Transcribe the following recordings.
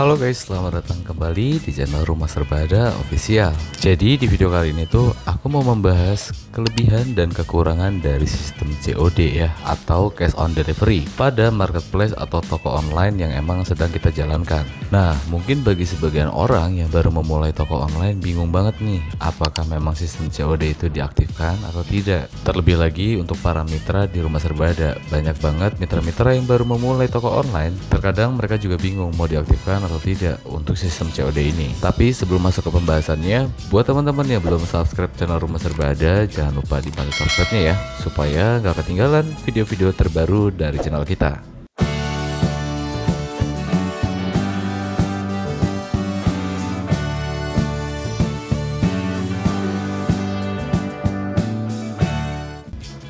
Halo guys, selamat datang kembali di channel Rumah Serbada Official. Jadi di video kali ini tuh aku mau membahas kelebihan dan kekurangan dari sistem COD ya, atau cash on delivery pada marketplace atau toko online yang emang sedang kita jalankan. Nah, mungkin bagi sebagian orang yang baru memulai toko online bingung banget nih, apakah memang sistem COD itu diaktifkan atau tidak. Terlebih lagi untuk para mitra di Rumah Serbada, banyak banget mitra-mitra yang baru memulai toko online. Terkadang mereka juga bingung mau diaktifkan atau tidak untuk sistem COD ini. Tapi sebelum masuk ke pembahasannya, buat teman-teman yang belum subscribe channel Rumah Serbada, jangan lupa dibantu subscribe-nya ya, supaya gak ketinggalan video-video terbaru dari channel kita.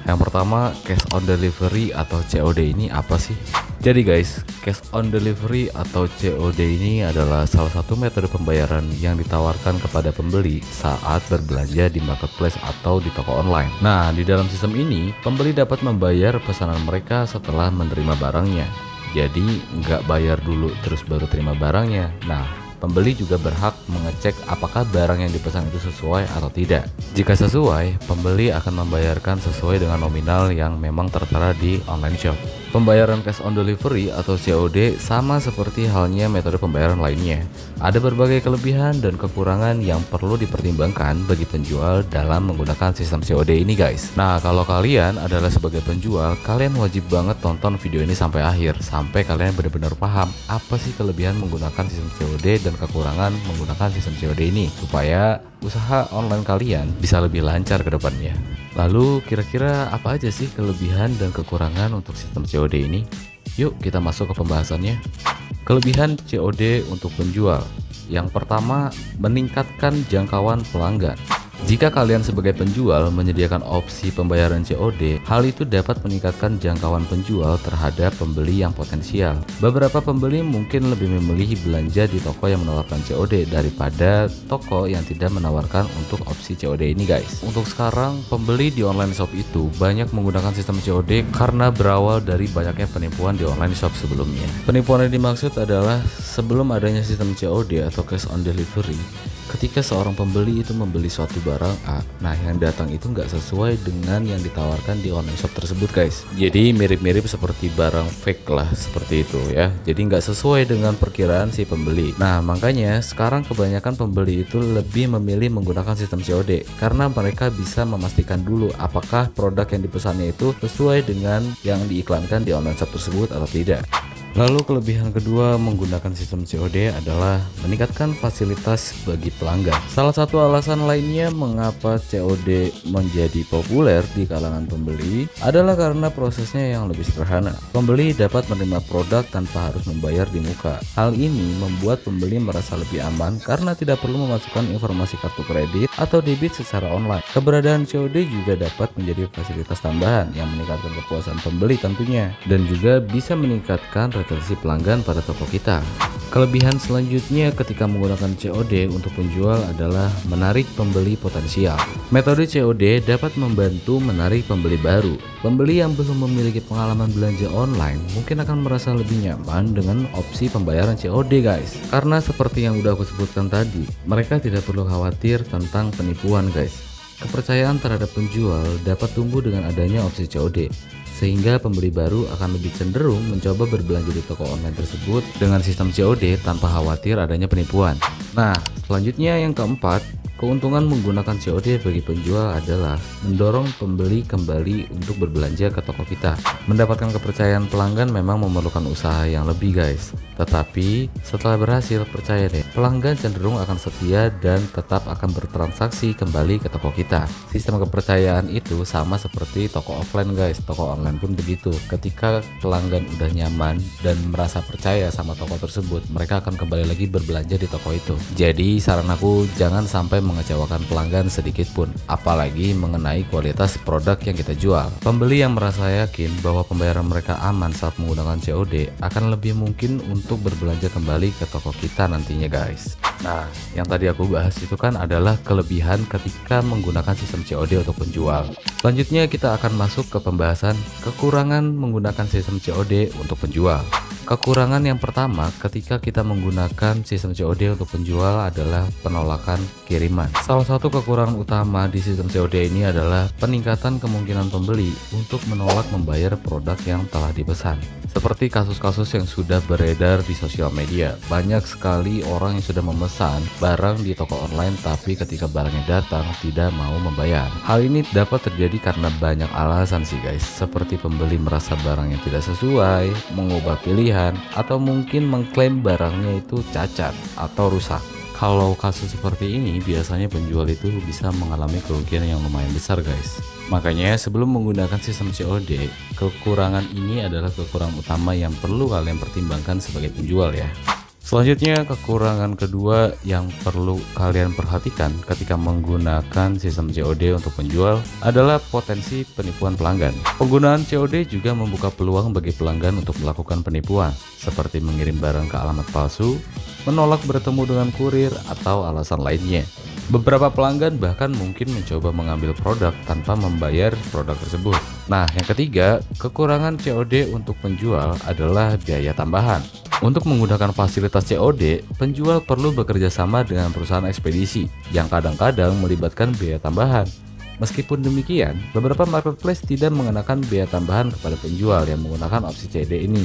Yang pertama, cash on delivery atau COD ini apa sih? Jadi guys, cash on delivery atau COD ini adalah salah satu metode pembayaran yang ditawarkan kepada pembeli saat berbelanja di marketplace atau di toko online. Nah, di dalam sistem ini, pembeli dapat membayar pesanan mereka setelah menerima barangnya. Jadi, nggak bayar dulu terus baru terima barangnya. Nah, pembeli juga berhak mengecek apakah barang yang dipesan itu sesuai atau tidak. Jika sesuai, pembeli akan membayarkan sesuai dengan nominal yang memang tertera di online shop. Pembayaran cash on delivery atau COD sama seperti halnya metode pembayaran lainnya. Ada berbagai kelebihan dan kekurangan yang perlu dipertimbangkan bagi penjual dalam menggunakan sistem COD ini guys. Nah, kalau kalian adalah sebagai penjual, kalian wajib banget tonton video ini sampai akhir, sampai kalian benar-benar paham apa sih kelebihan menggunakan sistem COD dan kekurangan menggunakan sistem COD ini, supaya usaha online kalian bisa lebih lancar ke depannya. Lalu kira-kira apa aja sih kelebihan dan kekurangan untuk sistem COD ini? Yuk kita masuk ke pembahasannya. Kelebihan COD untuk penjual. Yang pertama, meningkatkan jangkauan pelanggan. Jika kalian sebagai penjual menyediakan opsi pembayaran COD, hal itu dapat meningkatkan jangkauan penjual terhadap pembeli yang potensial. Beberapa pembeli mungkin lebih memilih belanja di toko yang menawarkan COD daripada toko yang tidak menawarkan untuk opsi COD ini guys. Untuk sekarang, pembeli di online shop itu banyak menggunakan sistem COD karena berawal dari banyaknya penipuan di online shop sebelumnya. Penipuan yang dimaksud adalah sebelum adanya sistem COD atau cash on delivery, ketika seorang pembeli itu membeli suatu barang A, nah yang datang itu nggak sesuai dengan yang ditawarkan di online shop tersebut guys. Jadi mirip-mirip seperti barang fake lah, seperti itu ya. Jadi nggak sesuai dengan perkiraan si pembeli. Nah makanya sekarang kebanyakan pembeli itu lebih memilih menggunakan sistem COD karena mereka bisa memastikan dulu apakah produk yang dipesannya itu sesuai dengan yang diiklankan di online shop tersebut atau tidak. Lalu kelebihan kedua menggunakan sistem COD adalah meningkatkan fasilitas bagi pelanggan. Salah satu alasan lainnya mengapa COD menjadi populer di kalangan pembeli adalah karena prosesnya yang lebih sederhana. Pembeli dapat menerima produk tanpa harus membayar di muka. Hal ini membuat pembeli merasa lebih aman karena tidak perlu memasukkan informasi kartu kredit atau debit secara online. Keberadaan COD juga dapat menjadi fasilitas tambahan yang meningkatkan kepuasan pembeli tentunya, dan juga bisa meningkatkan retensi pelanggan pada toko kita. Kelebihan selanjutnya ketika menggunakan COD untuk penjual adalah menarik pembeli potensial. Metode COD dapat membantu menarik pembeli baru. Pembeli yang belum memiliki pengalaman belanja online mungkin akan merasa lebih nyaman dengan opsi pembayaran COD guys. Karena seperti yang udah aku sebutkan tadi, mereka tidak perlu khawatir tentang penipuan guys. Kepercayaan terhadap penjual dapat tumbuh dengan adanya opsi COD, sehingga pembeli baru akan lebih cenderung mencoba berbelanja di toko online tersebut dengan sistem COD tanpa khawatir adanya penipuan. Nah, selanjutnya yang keempat, keuntungan menggunakan COD bagi penjual adalah mendorong pembeli kembali untuk berbelanja ke toko kita. Mendapatkan kepercayaan pelanggan memang memerlukan usaha yang lebih guys. Tetapi setelah berhasil, percaya deh, pelanggan cenderung akan setia dan tetap akan bertransaksi kembali ke toko kita. Sistem kepercayaan itu sama seperti toko offline guys, toko online pun begitu. Ketika pelanggan udah nyaman dan merasa percaya sama toko tersebut, mereka akan kembali lagi berbelanja di toko itu. Jadi saran aku, jangan sampai mengecewakan pelanggan sedikit pun, apalagi mengenai kualitas produk yang kita jual. Pembeli yang merasa yakin bahwa pembayaran mereka aman saat menggunakan COD akan lebih mungkin untuk berbelanja kembali ke toko kita nantinya guys. Nah, yang tadi aku bahas itu kan adalah kelebihan ketika menggunakan sistem COD untuk penjual. Selanjutnya kita akan masuk ke pembahasan kekurangan menggunakan sistem COD untuk penjual. Kekurangan yang pertama ketika kita menggunakan sistem COD untuk penjual adalah penolakan kiriman. Salah satu kekurangan utama di sistem COD ini adalah peningkatan kemungkinan pembeli untuk menolak membayar produk yang telah dipesan. Seperti kasus-kasus yang sudah beredar di sosial media, banyak sekali orang yang sudah memesan barang di toko online tapi ketika barangnya datang tidak mau membayar. Hal ini dapat terjadi karena banyak alasan sih guys, seperti pembeli merasa barang yang tidak sesuai, mengubah pilihan, atau mungkin mengklaim barangnya itu cacat atau rusak. Kalau kasus seperti ini biasanya penjual itu bisa mengalami kerugian yang lumayan besar guys. Makanya sebelum menggunakan sistem COD, kekurangan ini adalah kekurangan utama yang perlu kalian pertimbangkan sebagai penjual ya. Selanjutnya, kekurangan kedua yang perlu kalian perhatikan ketika menggunakan sistem COD untuk penjual adalah potensi penipuan pelanggan. Penggunaan COD juga membuka peluang bagi pelanggan untuk melakukan penipuan, seperti mengirim barang ke alamat palsu, menolak bertemu dengan kurir, atau alasan lainnya. Beberapa pelanggan bahkan mungkin mencoba mengambil produk tanpa membayar produk tersebut. Nah, yang ketiga, kekurangan COD untuk penjual adalah biaya tambahan. Untuk menggunakan fasilitas COD, penjual perlu bekerja sama dengan perusahaan ekspedisi yang kadang-kadang melibatkan biaya tambahan. Meskipun demikian, beberapa marketplace tidak mengenakan biaya tambahan kepada penjual yang menggunakan opsi COD ini.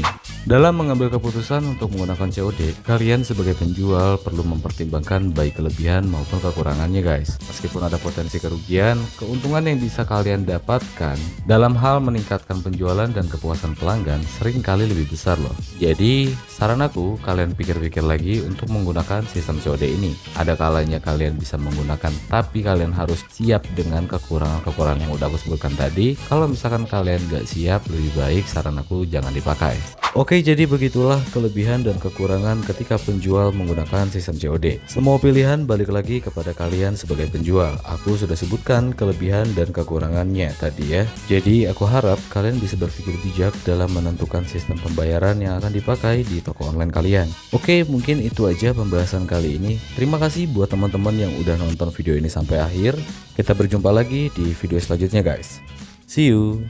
Dalam mengambil keputusan untuk menggunakan COD, kalian sebagai penjual perlu mempertimbangkan baik kelebihan maupun kekurangannya guys. Meskipun ada potensi kerugian, keuntungan yang bisa kalian dapatkan dalam hal meningkatkan penjualan dan kepuasan pelanggan sering kali lebih besar loh. Jadi, saran aku, kalian pikir-pikir lagi untuk menggunakan sistem COD ini. Ada kalanya kalian bisa menggunakan, tapi kalian harus siap dengan kekurangan-kekurangan yang udah aku sebutkan tadi. Kalau misalkan kalian gak siap, lebih baik saran aku jangan dipakai. Oke, jadi begitulah kelebihan dan kekurangan ketika penjual menggunakan sistem COD. Semua pilihan balik lagi kepada kalian sebagai penjual. Aku sudah sebutkan kelebihan dan kekurangannya tadi ya. Jadi aku harap kalian bisa berpikir bijak dalam menentukan sistem pembayaran yang akan dipakai di toko online kalian. Oke, mungkin itu aja pembahasan kali ini. Terima kasih buat teman-teman yang udah nonton video ini sampai akhir. Kita berjumpa lagi di video selanjutnya guys. See you.